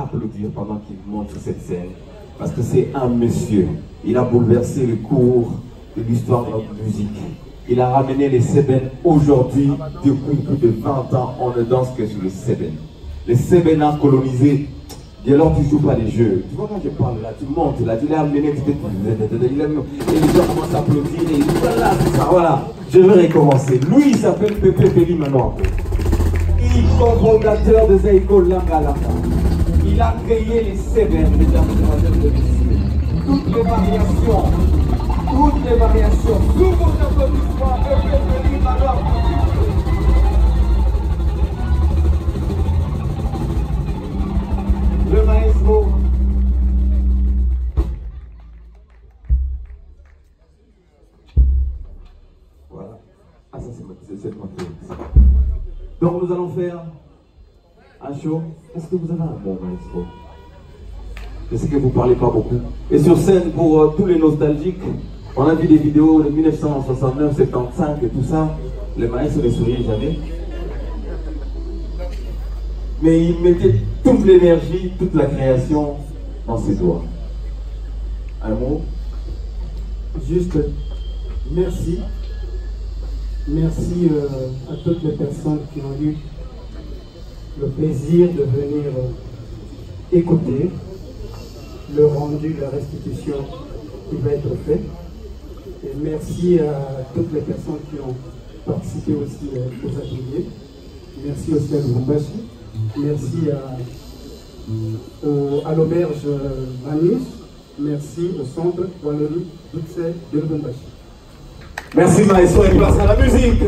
applaudir pendant qu'il montre cette scène. Parce que c'est un monsieur. Il a bouleversé le cours de l'histoire de notre musique. Il a ramené les Sébènes aujourd'hui. Depuis plus de 20 ans, on ne danse que sur les Sébènes. Les Sébènes ont colonisé. Et alors tu joues pas les jeux. Tu vois quand je parle là, tu montes là, tu l'as amené, et les gens commencent à applaudir et voilà, c'est ça, voilà. Je vais recommencer. Lui, il s'appelle Pépé Feli Manoako. Il est cofondateur de Zaïko Langalaka. Il a créé les Sébènes, mesdames et mademoiselles de messieurs. Toutes les variations, sous vos applaudissements, Pépé Feli Manoako. Le maestro. Voilà. Ah, ça c'est ma Donc nous allons faire un show. Est-ce que vous avez un bon maestro? Je sais que vous ne parlez pas beaucoup. Et sur scène, pour tous les nostalgiques, on a vu des vidéos de 1969, 75 et tout ça. Le maestro ne souriait jamais. Mais il mettait toute l'énergie, toute la création dans ses doigts. Un mot? Juste merci. Merci à toutes les personnes qui ont eu le plaisir de venir écouter le rendu, la restitution qui va être faite. Et merci à toutes les personnes qui ont participé aussi aux ateliers. Merci aussi à Lubumbashi. Merci à l'auberge Manus. Merci au centre Wallonie Dutse de Lubumbashi. Merci maestro et place à la musique.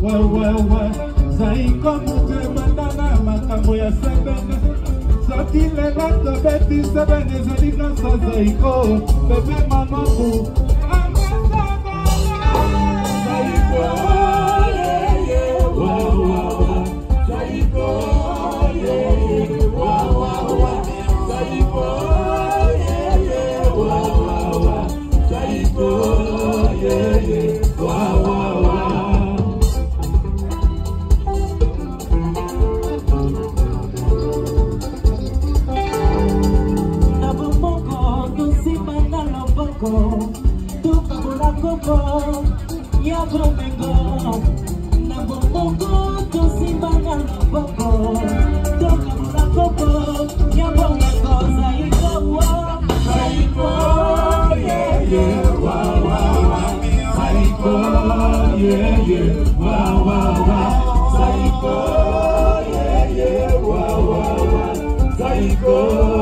Well, well, well, Zaiko Mute makambo ya sebene soki lelo tobeti sebene ezali grâce à Zaiko bebe manobu Zaiko Zaiko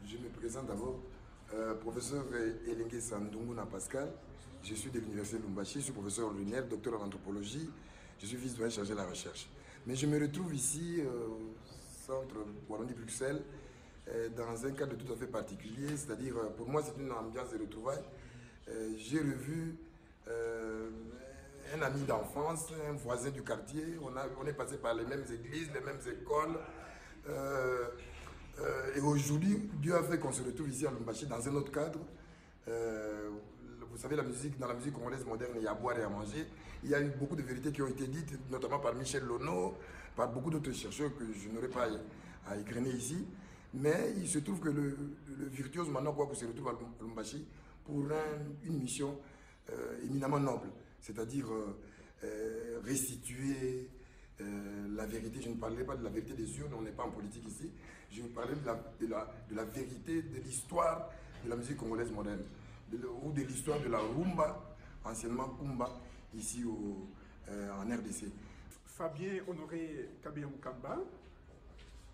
Je me présente d'abord, professeur Elingue Sandunguna Pascal. Je suis de l'université de Lubumbashi, je suis professeur ordinaire, docteur en anthropologie. Je suis vice-doyen chargé de la recherche. Mais je me retrouve ici au centre Wallonie-Bruxelles dans un cadre tout à fait particulier, c'est-à-dire pour moi c'est une ambiance de retrouvailles. J'ai revu un ami d'enfance, un voisin du quartier, on est passé par les mêmes églises, les mêmes écoles. Et aujourd'hui, Dieu a fait qu'on se retrouve ici à Lubumbashi dans un autre cadre. Vous savez, dans la musique congolaise moderne, il y a à boire et à manger. Il y a eu beaucoup de vérités qui ont été dites, notamment par Michel Lono, par beaucoup d'autres chercheurs que je n'aurais pas à égrener ici. Mais il se trouve que le virtuose Mano Kwaku se retrouve à Lubumbashi pour une mission éminemment noble, c'est-à-dire restituer la vérité. Je ne parlerai pas de la vérité des urnes, on n'est pas en politique ici. Je parlais de la vérité de l'histoire de la musique congolaise moderne, ou de l'histoire de la rumba, anciennement Kumba, ici en RDC. Fabien Honoré Kabia-Mukamba,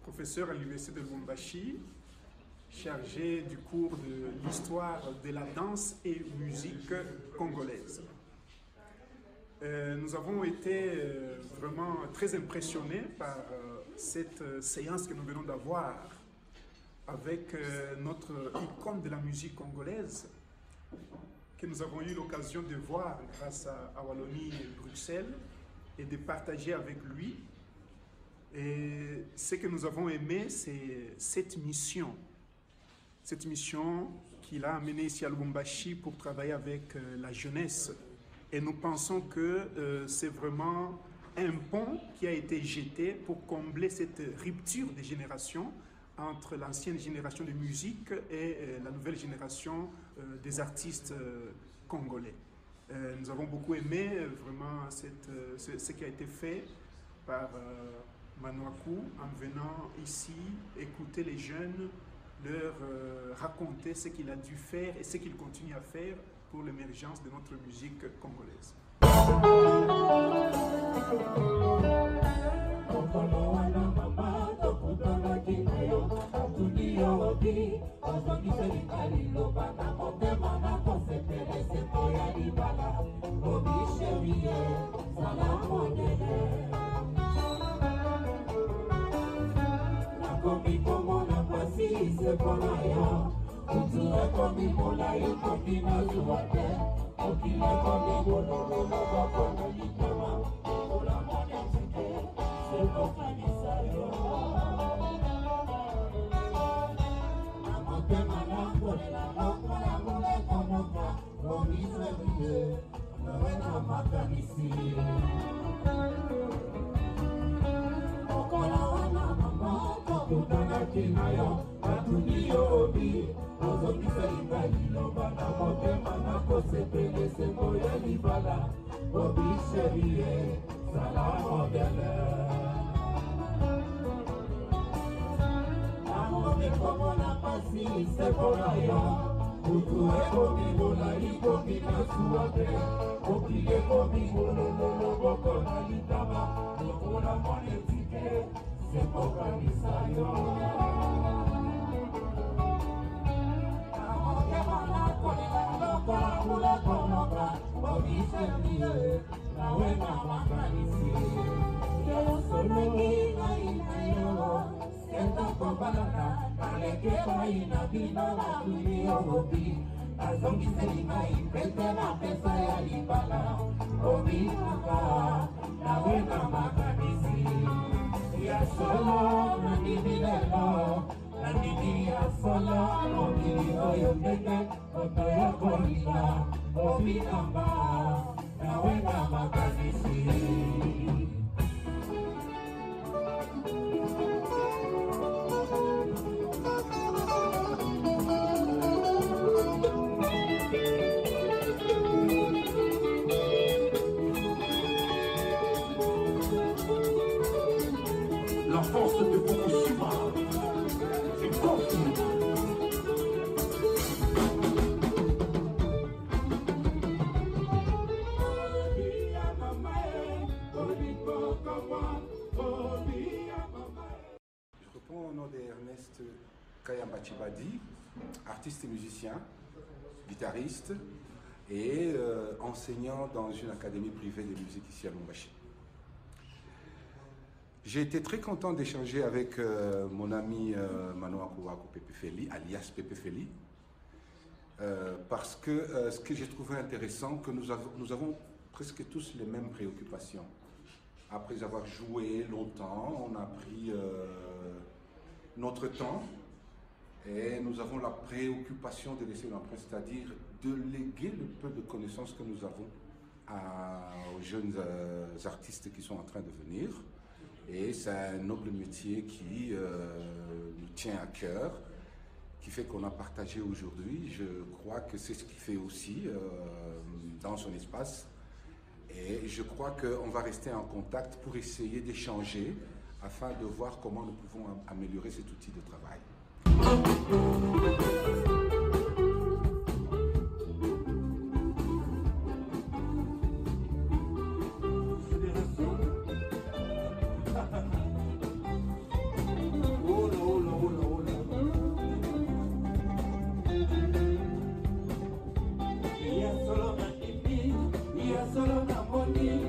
professeur à l'université de Lubumbashi, chargé du cours de l'histoire de la danse et musique congolaise. Nous avons été vraiment très impressionnés par cette séance que nous venons d'avoir avec notre icône de la musique congolaise que nous avons eu l'occasion de voir grâce à Wallonie et Bruxelles et de partager avec lui. Et ce que nous avons aimé, c'est cette mission qu'il a amenée ici à Lubumbashi pour travailler avec la jeunesse. Et nous pensons que c'est vraiment un pont qui a été jeté pour combler cette rupture des générations entre l'ancienne génération de musique et la nouvelle génération des artistes congolais. Nous avons beaucoup aimé vraiment ce qui a été fait par Manouakou en venant ici écouter les jeunes, leur raconter ce qu'il a dû faire et ce qu'il continue à faire pour l'émergence de notre musique congolaise. La force de Fukushima, c'est confus. Je réponds au nom d'Ernest Kayamba Chibadi, artiste et musicien, guitariste et enseignant dans une académie privée de musique ici à Lubumbashi. J'ai été très content d'échanger avec mon ami Manouakou Pepe Feli, alias Pepe Feli, parce que ce que j'ai trouvé intéressant, que nous avons presque tous les mêmes préoccupations. Après avoir joué longtemps, on a pris notre temps et nous avons la préoccupation de laisser l'empreinte, c'est-à-dire de léguer le peu de connaissances que nous avons aux jeunes artistes qui sont en train de venir. Et c'est un noble métier qui nous tient à cœur, qui fait qu'on a partagé aujourd'hui. Je crois que c'est ce qu'il fait aussi dans son espace. Et je crois qu'on va rester en contact pour essayer d'échanger afin de voir comment nous pouvons améliorer cet outil de travail. Solo na moni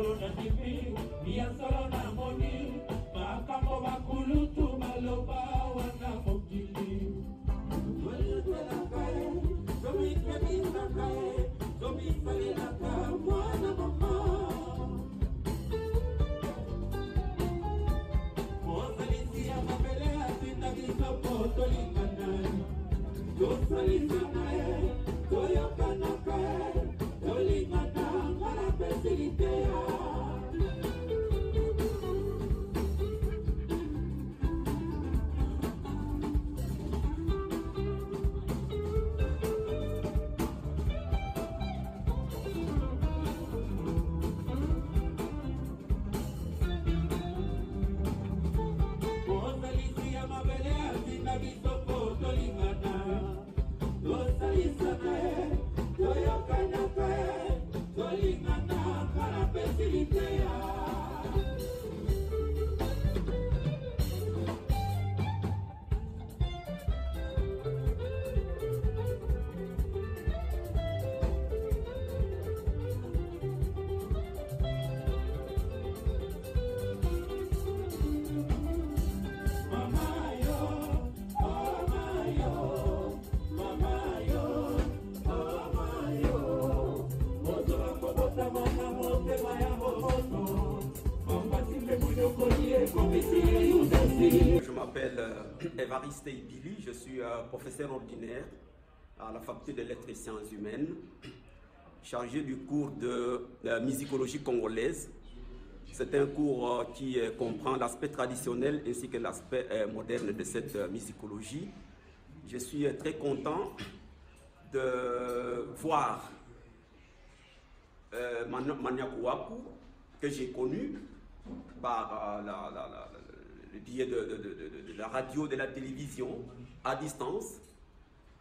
solo na TV, mia solo na moni, makambo bakulutu maloba wana mokili. Wale tela kae, zomi kebisa kae, zomi sale na ka mwana mama. Mozalisi ya mabele atinda kisopo tolingana, tosalisa nae, toyokana kae, tolingana ngana pesilitea. Je m'appelle Évariste Ibili, je suis professeur ordinaire à la faculté de lettres et sciences humaines, chargé du cours de musicologie congolaise. C'est un cours qui comprend l'aspect traditionnel ainsi que l'aspect moderne de cette musicologie. Je suis très content de voir Maniakou Waku, que j'ai connu par le biais de la radio, de la télévision, à distance.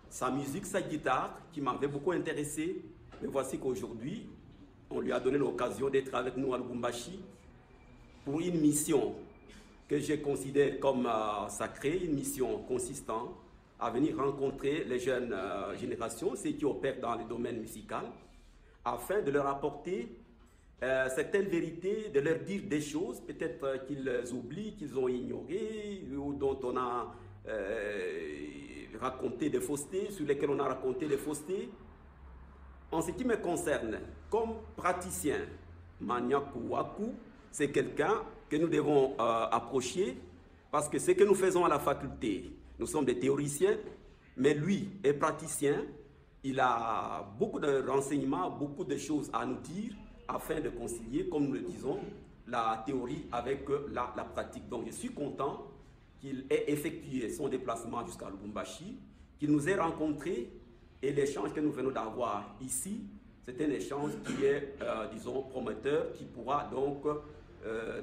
Sa musique, sa guitare, qui m'avait beaucoup intéressé. Mais voici qu'aujourd'hui, on lui a donné l'occasion d'être avec nous à Lubumbashi pour une mission que je considère comme sacrée, une mission consistant à venir rencontrer les jeunes générations, ceux qui opèrent dans le domaine musical, afin de leur apporter certaines vérités, de leur dire des choses peut-être qu'ils oublient, qu'ils ont ignorées, ou dont on a raconté des faussetés, sur lesquelles on a raconté des faussetés. En ce qui me concerne, comme praticien, Maniakou Waku, c'est quelqu'un que nous devons approcher, parce que ce que nous faisons à la faculté, nous sommes des théoriciens, mais lui est praticien, il a beaucoup de renseignements, beaucoup de choses à nous dire, afin de concilier, comme nous le disons, la théorie avec la pratique. Donc je suis content qu'il ait effectué son déplacement jusqu'à Lubumbashi, qu'il nous ait rencontrés, et l'échange que nous venons d'avoir ici, c'est un échange qui est, disons, prometteur, qui pourra donc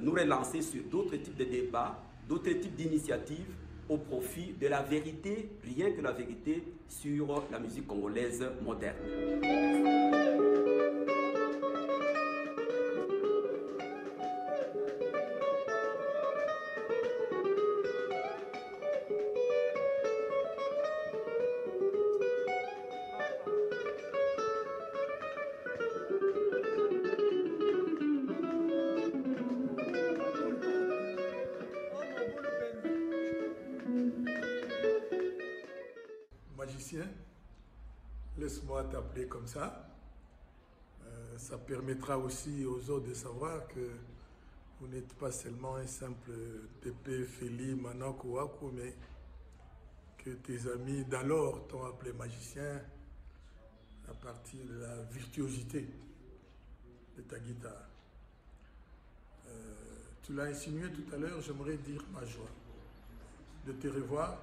nous relancer sur d'autres types de débats, d'autres types d'initiatives au profit de la vérité, rien que la vérité sur la musique congolaise moderne. Magicien, laisse-moi t'appeler comme ça. Ça permettra aussi aux autres de savoir que vous n'êtes pas seulement un simple Pépé, Feli, Maniakou Waku, mais que tes amis d'alors t'ont appelé magicien à partir de la virtuosité de ta guitare. Tu l'as insinué tout à l'heure, j'aimerais dire ma joie de te revoir.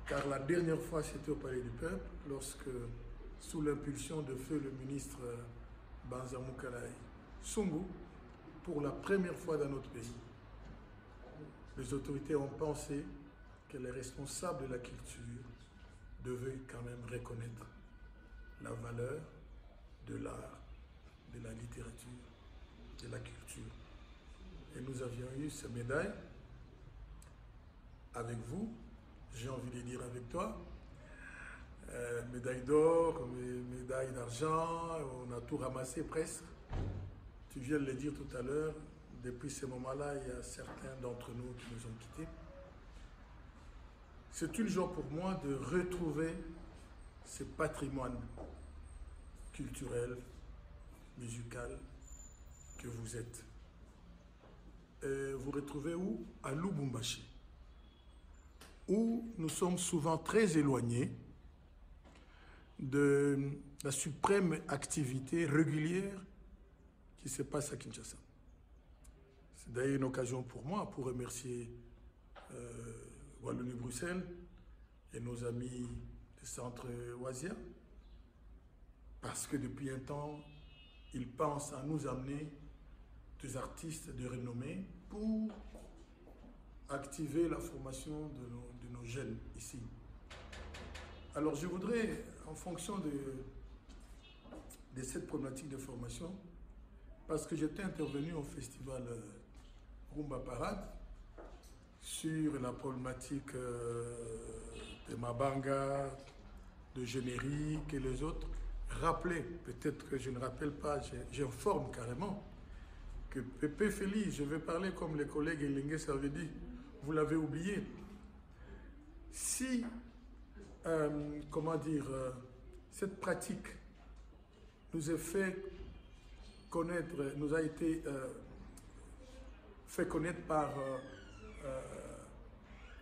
Car la dernière fois, c'était au Palais du Peuple, lorsque, sous l'impulsion de feu le ministre Banza Moukalai Sungu, pour la première fois dans notre pays, les autorités ont pensé que les responsables de la culture devaient quand même reconnaître la valeur de l'art, de la littérature, de la culture. Et nous avions eu ces médailles avec vous, j'ai envie de dire avec toi, médaille d'or, médaille d'argent, on a tout ramassé presque. tu viens de le dire tout à l'heure, depuis ce moment-là, il y a certains d'entre nous qui nous ont quittés. C'est une joie pour moi de retrouver ce patrimoine culturel, musical que vous êtes. Vous retrouvez où? À Lubumbashi, où nous sommes souvent très éloignés de la suprême activité régulière qui se passe à Kinshasa. C'est d'ailleurs une occasion pour moi pour remercier Wallonie-Bruxelles et nos amis du centre Oasia, parce que depuis un temps, ils pensent à nous amener des artistes de renommée pour activer la formation de nos jeunes ici. Alors je voudrais, en fonction de cette problématique de formation, parce que j'étais intervenu au festival Rumba Parade sur la problématique de Mabanga, de générique et les autres, rappeler, peut-être que je ne rappelle pas, j'informe carrément, que Pépé Félix, je vais parler comme les collègues Elingue Savedi, vous l'avez oublié. Si, comment dire, cette pratique nous a fait connaître, nous a été fait connaître par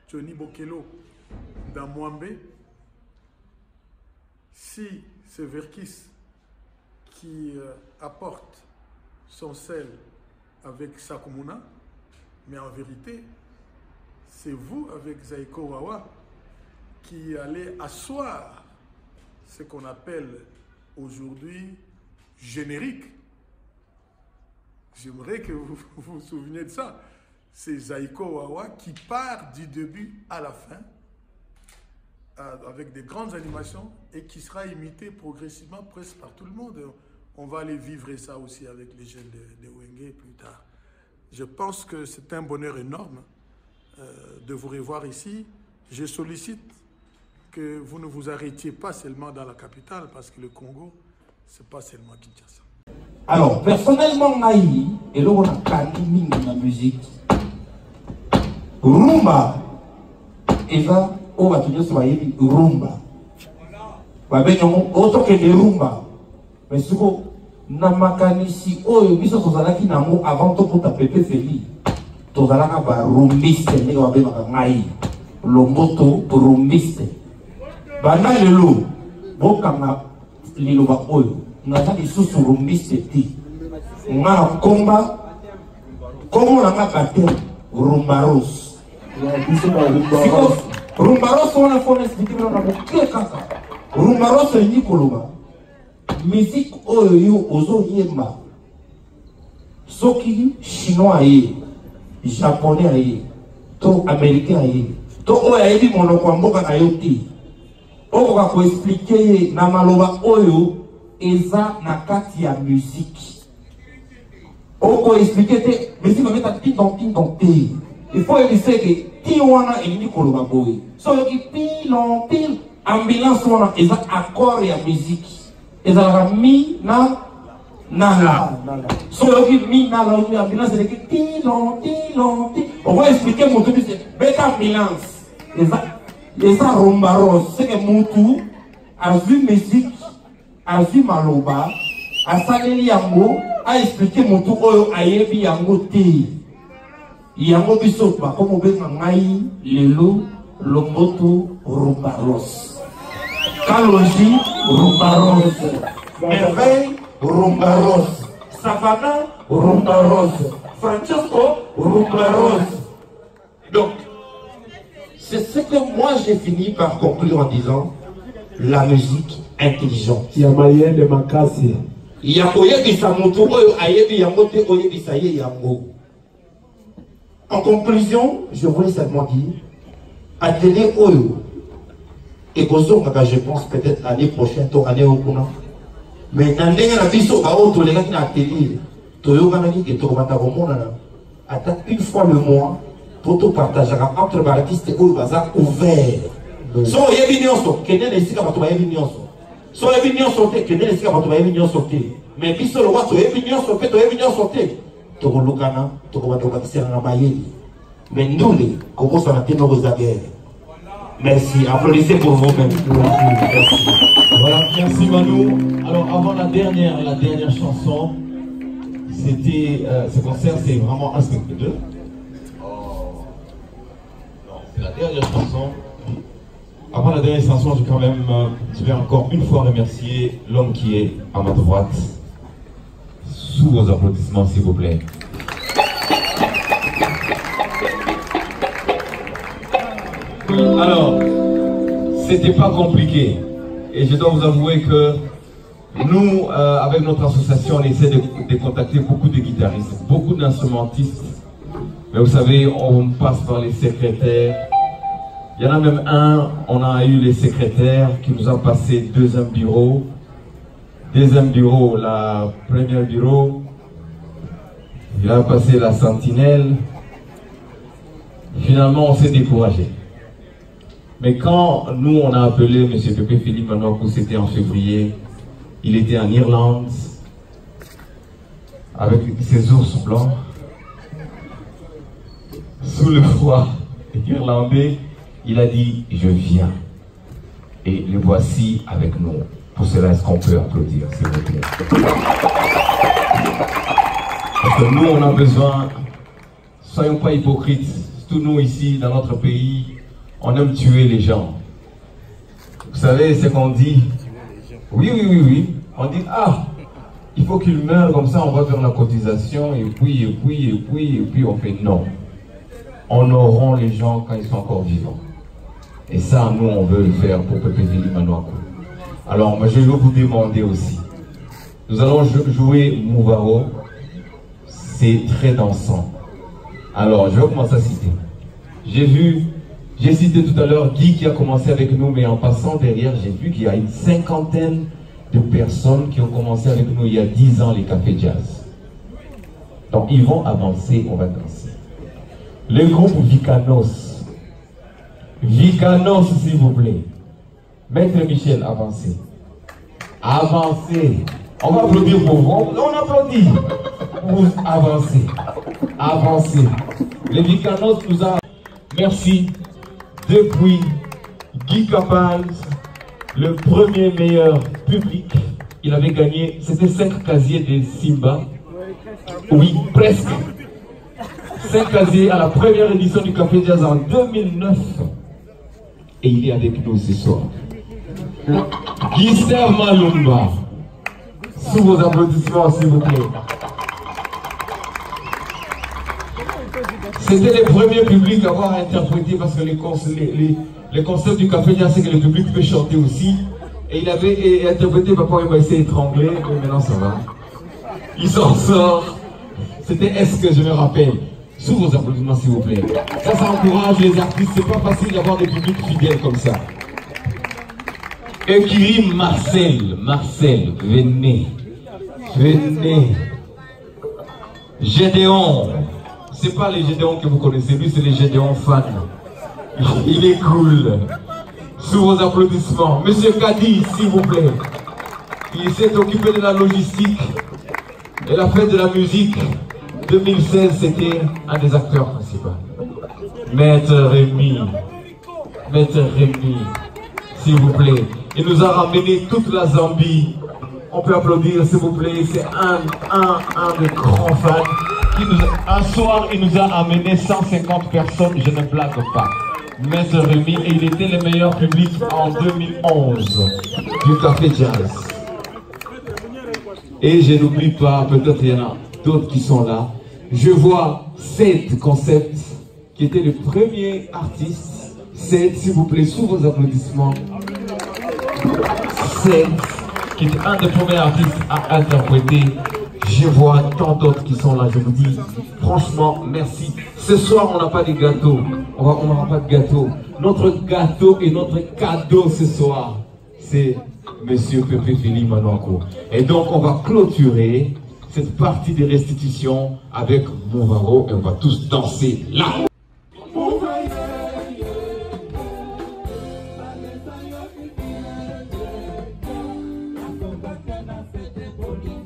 Johnny Bokelo dans Mwambé, si c'est Verkis qui apporte son sel avec Sakumuna, mais en vérité, c'est vous avec Zaiko Wawa qui allez asseoir ce qu'on appelle aujourd'hui générique. J'aimerais que vous vous souveniez de ça. C'est Zaiko Wawa qui part du début à la fin avec des grandes animations et qui sera imité progressivement presque par tout le monde. On va aller vivre ça aussi avec les jeunes de Wenge plus tard. Je pense que c'est un bonheur énorme de vous revoir ici. Je sollicite que vous ne vous arrêtiez pas seulement dans la capitale, parce que le Congo, c'est pas seulement Kinshasa. Alors, personnellement, Naï, et là on a calmé la musique. Rumba, Eva, on va toujours soigner rumba. Autre que des rumba. Mais ce que Namakanisi, oh, biso tozalaki nango avant to pour taper Feli. Tozalaka ba rumbiste, ne wa be makangai. Lomboto rumbiste. Bana lelo, bokanga lelo ba oyo. Ngaza lisusu rumbiste ti. Ngara komba, komo na ngabate rumbaros. Rumbaros wana fona expliquer na boke kaka. Rumbaros ni koloba. Musique oyo ozo yemba. Soki chinois ye, japonais ye, to américain ye, to oyo ayebi monoko mboka na yo te. Okoka ko expliquer na maloba oyo eza na kati ya musique. Oko expliquer te musique ba meta tin don te. Il faut éviter que ti wana elingi koloba boy. So yoki pilon pil ambulance wana eza accord ya musique. Ezalaka mi na nala. So yoki mi nala ou ambulance c'est que tilon. On va expliquer mon truc c'est beta ambulance. Eza rumbaros, c'est que mutu a vu musique, a vu maloba, a saleli yango, a expliqué mutu oyo ayebi yango te. Yango biso ba comme benga ngai lelo lomboto rumbaros. Kaloji rumbaros. Merveille rumbaros. Savannah rumbaros. Francesco rumbaros. Donc c'est ce que moi j'ai fini par conclure en disant la musique intelligente. Yamaye de Makasi. Yakoye bisamoto oyo ayebi yango te oye bisaye yango. En conclusion, je voulais seulement dire atelier oyo et kozonga je pense peut-être l'année prochaine to année okuna. Mais na ndenge na biso ba oto les gars na atelier toyokana ki ke to bata komona ata une fois le mois. Pour partager entre les artistes et les bazar ouvert. So yebi nyonso, kene nesika bato ba yebi nyonso. So yebi nyonso te, kene nesika bato ba yebi nyonso te. Mais biso le roi, tu es venu sauter. Tu es lukana, tu es mais nous, comment ça va nos guerre. Merci, applaudissez pour vous-même. Merci. Voilà, merci Manu. Alors avant la dernière chanson, c'était ce concert, c'est vraiment un spectacle 2. C'est la dernière chanson. Avant la dernière chanson, je vais encore une fois remercier l'homme qui est à ma droite. Sous vos applaudissements, s'il vous plaît. Alors, c'était pas compliqué. Et je dois vous avouer que nous, avec notre association, on essaie de contacter beaucoup de guitaristes, beaucoup d'instrumentistes. Mais vous savez, on passe par les secrétaires. Il y en a même un, on a eu les secrétaires qui nous ont passé deuxième bureau, la première bureau, il a passé la sentinelle. Finalement, on s'est découragé. Mais quand nous, on a appelé M. Pépé Philippe Manoakou, c'était en février, il était en Irlande, avec ses ours blancs, sous le froid irlandais, il a dit « Je viens ». Et le voici avec nous. Pour cela, est-ce qu'on peut applaudir, s'il vous plaît? Parce que nous, on a besoin, soyons pas hypocrites, tous nous ici, dans notre pays, on aime tuer les gens. Vous savez ce qu'on dit? Oui. On dit, ah, il faut qu'il meure, comme ça on va faire la cotisation, et puis on fait non. Honorons les gens quand ils sont encore vivants. Et ça, nous, on veut le faire pour Pépé Philippe Manoakou. Alors, moi, je vais vous demander aussi. Nous allons jouer Mouvaro. C'est très dansant. Alors, je vais commencer à citer. J'ai cité tout à l'heure Guy qui a commencé avec nous, mais en passant derrière, j'ai vu qu'il y a une 50aine de personnes qui ont commencé avec nous il y a 10 ans, les cafés jazz. Donc, ils vont avancer, on va danser. Le groupe Vicanos. Vicanos, s'il vous plaît. Maître Michel, avancez. Avancez. On va applaudir pour vous. On applaudit. Vous avancez. Avancez. Les Vicanos nous a... Merci. Depuis Guy Capaz, le premier meilleur public, il avait gagné, c'était 5 casiers de Simba. Oui, presque. 5 casiers à la première édition du Café Jazz en 2009. Et il est avec nous ce soir. Gustave Malumba. Sous vos applaudissements, s'il vous plaît. C'était les premiers publics à avoir interprété parce que les concerts du Café Jazz, c'est que le public peut chanter aussi. Et il avait interprété, papa, il m'a essayé d'étrangler, mais maintenant ça va. Il s'en sort. C'était Est-ce que je me rappelle? Sous vos applaudissements, s'il vous plaît. Ça encourage les artistes. C'est pas facile d'avoir des publics fidèles comme ça. Ekiri Marcel, venez. Gédéon. C'est pas les Gédéons que vous connaissez, lui c'est les Gédéons fans. Il est cool. Sous vos applaudissements. Monsieur Kadi, s'il vous plaît. Il s'est occupé de la logistique et la fête de la musique. 2016, c'était un des acteurs principaux. Maître Rémi, s'il vous plaît. Il nous a ramené toute la Zambie. On peut applaudir, s'il vous plaît. C'est un des grands fans. Un soir, il nous a amené 150 personnes, je ne blague pas. Maître Rémi, et il était le meilleur public en 2011 du Café Jazz. Et je n'oublie pas, peut-être il y en a d'autres qui sont là. Je vois Seth Concept, qui était le premier artiste. Seth, s'il vous plaît, sous vos applaudissements. Seth, qui était un des premiers artistes à interpréter. Je vois tant d'autres qui sont là, je vous dis, franchement, merci. Ce soir, on n'a pas de gâteau. On n'aura pas de gâteau. Notre gâteau et notre cadeau ce soir, c'est Monsieur Pépé Philippe Manoakou. Et donc, on va clôturer cette partie de restitution avec Mouvaro et on va tous danser là.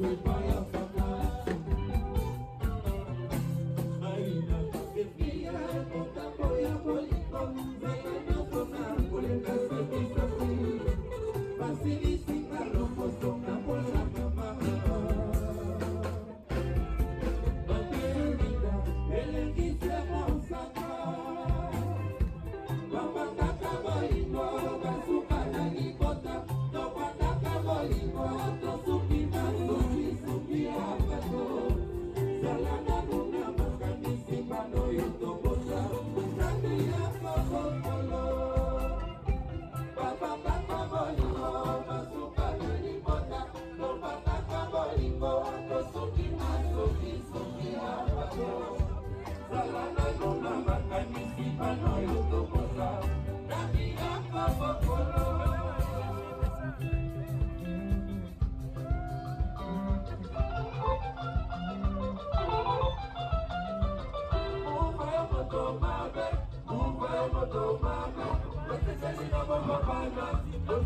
Thank you.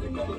Thank you.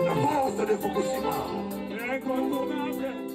La force de Fukushima. Incontournable.